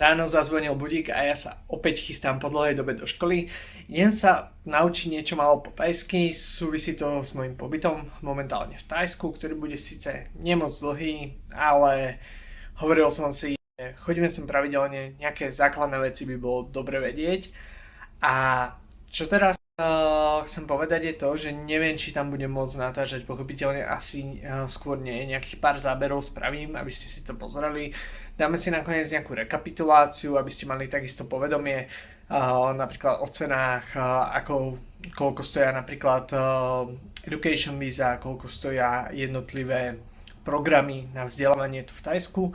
Ráno zazvonil budík a ja sa opäť chystám po dlhej dobe do školy. Idem sa naučiť niečo malo po tajsky, súvisí to s môjim pobytom momentálne v Tajsku, ktorý bude síce nemoc dlhý, ale hovoril som si, že chodíme sem pravidelne, nejaké základné veci by bolo dobre vedieť. A čo teraz chcem povedať je to, že neviem, či tam budem môcť natáčať, pochopiteľne asi skôr nie, nejakých pár záberov spravím, aby ste si to pozreli. Dáme si nakoniec nejakú rekapituláciu, aby ste mali takisto povedomie napríklad o cenách, koľko stoja napríklad education visa, koľko stoja jednotlivé programy na vzdelávanie tu v Tajsku.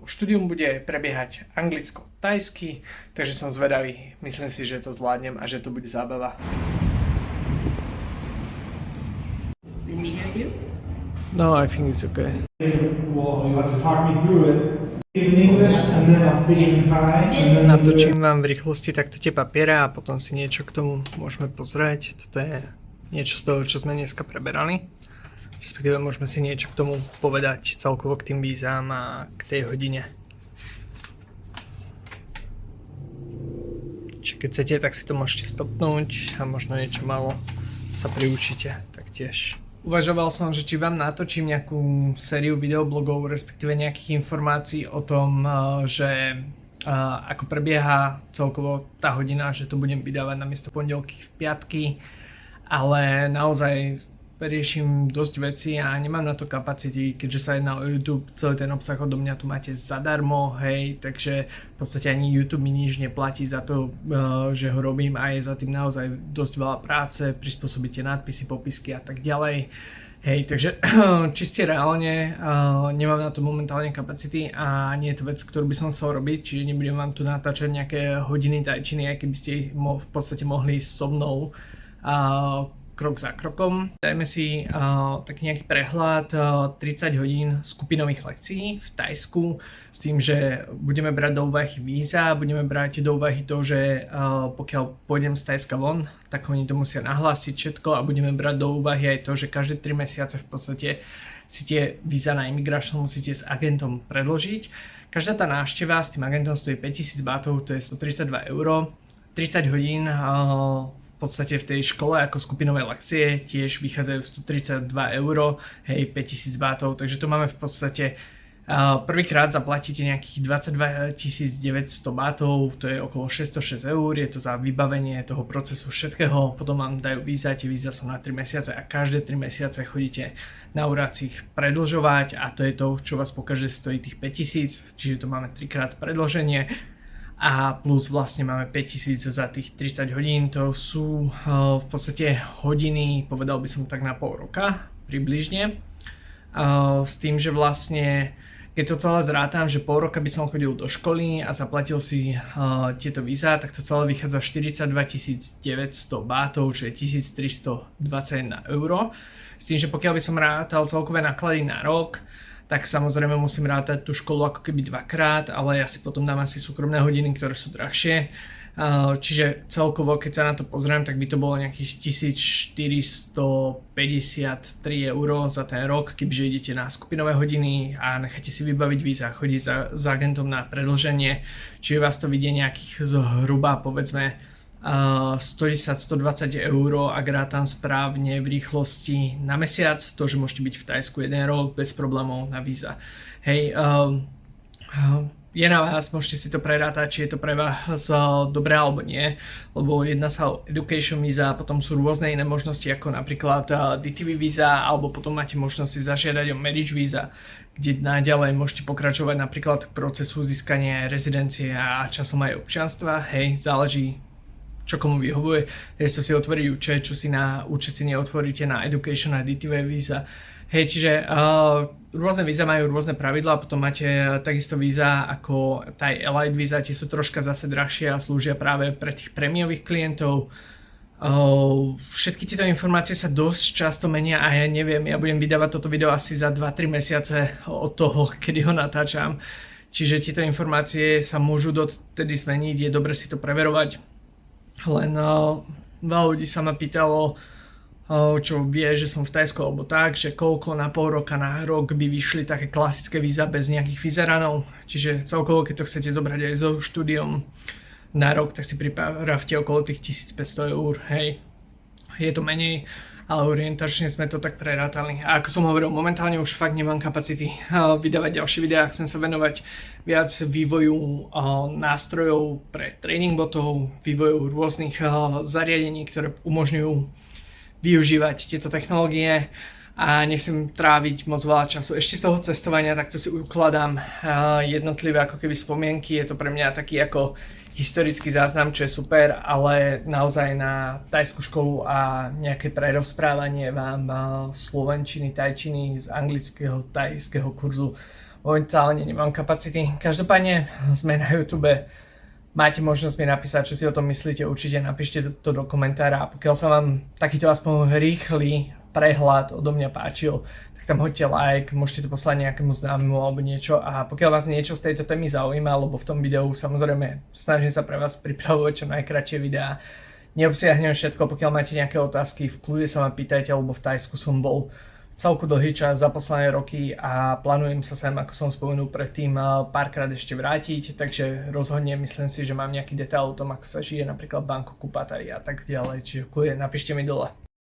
Štúdium bude prebiehať anglicko-tajsky, takže som zvedavý, myslím si, že to zvládnem a že to bude zábava. No, I think it's okay. Well, you have to talk me through it in English and then I'll speak in Thai. Natočím vám v rýchlosti takto tie papiere a potom si niečo k tomu môžeme pozrieť. Toto je niečo z toho, čo sme dneska preberali. Respektíve môžeme si niečo k tomu povedať celkovo k tým vízám a k tej hodine. Čiže keď chcete, tak si to môžete stopnúť a možno niečo málo sa priučíte taktiež. Uvažoval som, že či vám natočím nejakú sériu videoblogov, respektíve nejakých informácií o tom, že ako prebieha celkovo tá hodina, že to budem vydávať namiesto pondelky v piatky, ale naozaj riešim dosť veci a nemám na to kapacity, keďže sa jedná o YouTube, celý ten obsah odo mňa tu máte zadarmo, hej, takže v podstate ani YouTube mi nič neplatí za to, že ho robím a je za tým naozaj dosť veľa práce, prispôsobíte nadpisy, popisky a tak ďalej, hej, takže čiste reálne nemám na to momentálne kapacity a nie je to vec, ktorú by som chcel robiť, čiže nebudem vám tu natáčať nejaké hodiny tajčiny, aj keby ste v podstate mohli so mnou krok za krokom. Dajme si taký nejaký prehľad 30 hodín skupinových lekcií v Tajsku s tým, že budeme brať do úvahy víza, budeme brať do úvahy to, že pokiaľ pôjdem z Tajska von, tak oni to musia nahlásiť všetko a budeme brať do úvahy aj to, že každé 3 mesiace v podstate si tie víza na immigration musíte s agentom predložiť. Každá tá návšteva s tým agentom stojí 5000 batov, to je 132 €. 30 hodín v podstate v tej škole ako skupinové lekcie tiež vychádzajú 132 €, hej, 5000 batov, takže to máme v podstate prvýkrát zaplatíte nejakých 22 900 batov, to je okolo 606 €, je to za vybavenie toho procesu všetkého, potom vám dajú víza, tie víza sú na 3 mesiace a každé 3 mesiace chodíte na úrad ich predĺžovať a to je to, čo vás pokaždé stojí tých 5000, čiže to máme 3-krát predĺženie. A plus vlastne máme 5000 za tých 30 hodín, to sú v podstate hodiny, povedal by som tak na pol roka približne. S tým, že vlastne keď to celé zrátam, že pol roka by som chodil do školy a zaplatil si tieto víza, tak to celé vychádza 42 900 bátov, čo je 1321 €. S tým, že pokiaľ by som rátal celkové náklady na rok, tak samozrejme musím rátať tú školu ako keby 2-krát, ale ja si potom dám asi súkromné hodiny, ktoré sú drahšie. Čiže celkovo, keď sa na to pozriem, tak by to bolo nejakých 1453 € za ten rok, keďže idete na skupinové hodiny a necháte si vybaviť víza, chodíť s agentom na predĺženie, čiže vás to vidie nejakých zhruba povedzme 110-120 € ak rátam správne v rýchlosti na mesiac, to, že môžete byť v Tajsku 1 rok bez problémov na víza. Hej, je na vás, môžete si to prerátať, či je to pre vás dobré alebo nie, lebo jedná sa o education víza, potom sú rôzne iné možnosti ako napríklad DTV víza, alebo potom máte možnosť si zažiadať o marriage víza, kde naďalej môžete pokračovať napríklad k procesu získania rezidencie a časom aj občianstva, hej, záleží čo komu vyhovuje, to si otvoriť účet, čo si na účet si neotvoríte na education a DTV víza. Hej, čiže rôzne víza majú rôzne pravidlá, potom máte takisto víza ako Thai Elite víza, tie sú troška zase drahšie a slúžia práve pre tých prémiových klientov. Všetky tieto informácie sa dosť často menia a ja neviem, ja budem vydávať toto video asi za 2-3 mesiace od toho, kedy ho natáčam. Čiže tieto informácie sa môžu dotedy zmeniť, je dobre si to preverovať. Len veľa ľudí sa ma pýtalo čo vie, že som v Tajsku alebo tak, že koľko na pol roka, na rok by vyšli také klasické víza bez nejakých vizeranov. Čiže celkovo, keď to chcete zobrať aj so štúdiom na rok, tak si pripravte okolo tých 1500 eur, hej. Je to menej, ale orientačne sme to tak prerátali. A ako som hovoril, momentálne už fakt nemám kapacity vydávať ďalšie videá, chcem sa venovať viac vývoju nástrojov pre tréning botov, vývoju rôznych zariadení, ktoré umožňujú využívať tieto technológie a nechcem tráviť moc veľa času. Ešte z toho cestovania takto si ukladám jednotlivé ako keby spomienky, je to pre mňa taký ako historický záznam, čo je super, ale naozaj na tajskú školu a nejaké prerozprávanie vám slovenčiny, tajčiny z anglického, tajského kurzu momentálne nemám kapacity. Každopádne sme na YouTube. Máte možnosť mi napísať, čo si o tom myslíte, určite napíšte to do komentára a pokiaľ sa vám takýto aspoň rýchly prehľad odo mňa páčil, tak tam hoďte like, môžete to poslať nejakému známemu alebo niečo a pokiaľ vás niečo z tejto témy zaujíma, alebo v tom videu samozrejme snažím sa pre vás pripravovať čo najkratšie videá, neobsiahnem všetko, pokiaľ máte nejaké otázky, v kľude sa ma pýtajte, lebo v Tajsku som bol celku dlhý čas za posledné roky a plánujem sa sem, ako som spomenul predtým, párkrát ešte vrátiť, takže rozhodne myslím si, že mám nejaký detail o tom, ako sa žije napríklad v Bangkoku, Pattaji a tak ďalej, čiže kľudne napíšte mi dole.